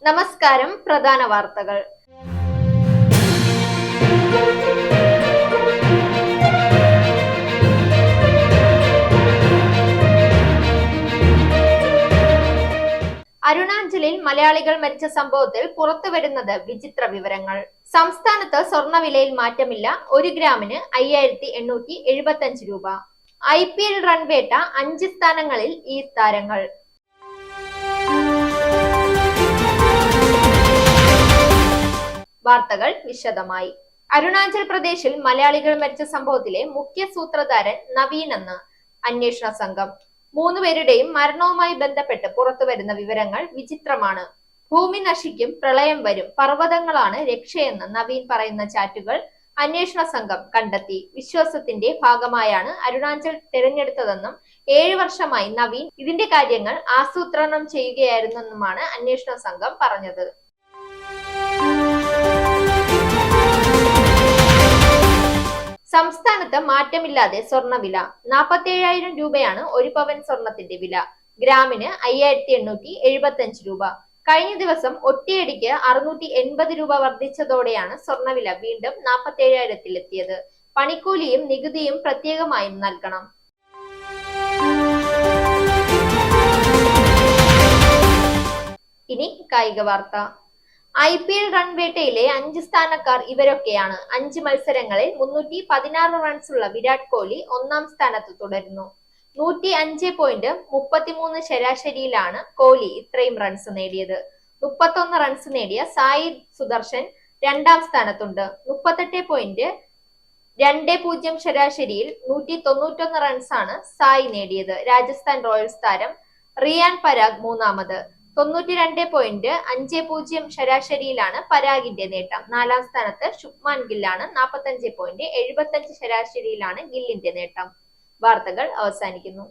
നമസ്കാരം. പ്രധാന വാർത്തകൾ. അരുണാചലിൽ മലയാളികൾ മരിച്ച സംഭവത്തിൽ പുറത്തുവരുന്നത് വിചിത്ര വിവരങ്ങൾ. സംസ്ഥാനത്ത് സ്വർണ്ണവിലയിൽ മാറ്റമില്ല. 1 ഗ്രാമിന് 5875 രൂപ. IPL റൺവേട്ട 5 സ്ഥാനങ്ങളിൽ ഈ താരങ്ങൾ. വാർത്തകൾ വിശദമായി. അരുണാചൽ പ്രദേശിൽ മലയാളികൾ മരിച്ച സംഭവത്തിലെ മുഖ്യ സൂത്രധാരൻ നവീൻ എന്ന് അന്വേഷണ സംഘം. 3 പേരുടെയും മരണവുമായി ബന്ധപ്പെട്ട് പുറത്തുവരുന്ന വിവരങ്ങൾ വിചിത്രമാണ്. ഭൂമി നശിക്കും, പ്രളയം വരും, പർവ്വതങ്ങളാണ് രക്ഷയെന്ന് നവീൻ പറയുന്ന ചാറ്റുകൾ അന്വേഷണ സംഘം കണ്ടെത്തി. വിശ്വാസത്തിന്റെ ഭാഗമായാണ് അരുണാചൽ തിരഞ്ഞെടുത്തതെന്നും 7 വർഷമായി നവീൻ ഇതിന്റെ കാര്യങ്ങൾ ആസൂത്രണം ചെയ്യുകയായിരുന്നെന്നുമാണ് അന്വേഷണ സംഘം പറഞ്ഞത്. സംസ്ഥാനത്ത് മാറ്റമില്ലാതെ സ്വർണ്ണവില. 47,000 രൂപയാണ് 1 പവൻ സ്വർണത്തിന്റെ വില. ഗ്രാമിന് 5875 രൂപ. കഴിഞ്ഞ ദിവസം ഒറ്റയടിക്ക് 680 രൂപ വർദ്ധിച്ചതോടെയാണ് സ്വർണ്ണവില വീണ്ടും 47,000 എത്തിയത്. പണിക്കൂലിയും നികുതിയും പ്രത്യേകമായും നൽകണം. ഇനി കായിക വാർത്ത. IPL റൺവേട്ടയിലെ 5 സ്ഥാനക്കാർ ഇവരൊക്കെയാണ്. 5 മത്സരങ്ങളിൽ 316 റൺസുള്ള വിരാട് കോഹ്ലി 1-ാം സ്ഥാനത്ത് തുടരുന്നു. 105.33 ശരാശരിയിലാണ് കോഹ്ലി ഇത്രയും റൺസ് നേടിയത്. 31 റൺസ് നേടിയ സായി സുദർശൻ 2-ാം സ്ഥാനത്തുണ്ട്. 38.20 ശരാശരിയിൽ 191 റൺസാണ് സായി നേടിയത്. രാജസ്ഥാൻ റോയൽസ് താരം റിയാൻ പരാഗ് 3-ാമത്. 92.50 ശരാശരിയിലാണ് പരാഗിന്റെ നേട്ടം. 4-ാം സ്ഥാനത്ത് ശുഭ്മാൻ ഗില്ലാണ്. 45.75 ശരാശരിയിലാണ് ഗില്ലിന്റെ നേട്ടം. വാർത്തകൾ അവസാനിക്കുന്നു.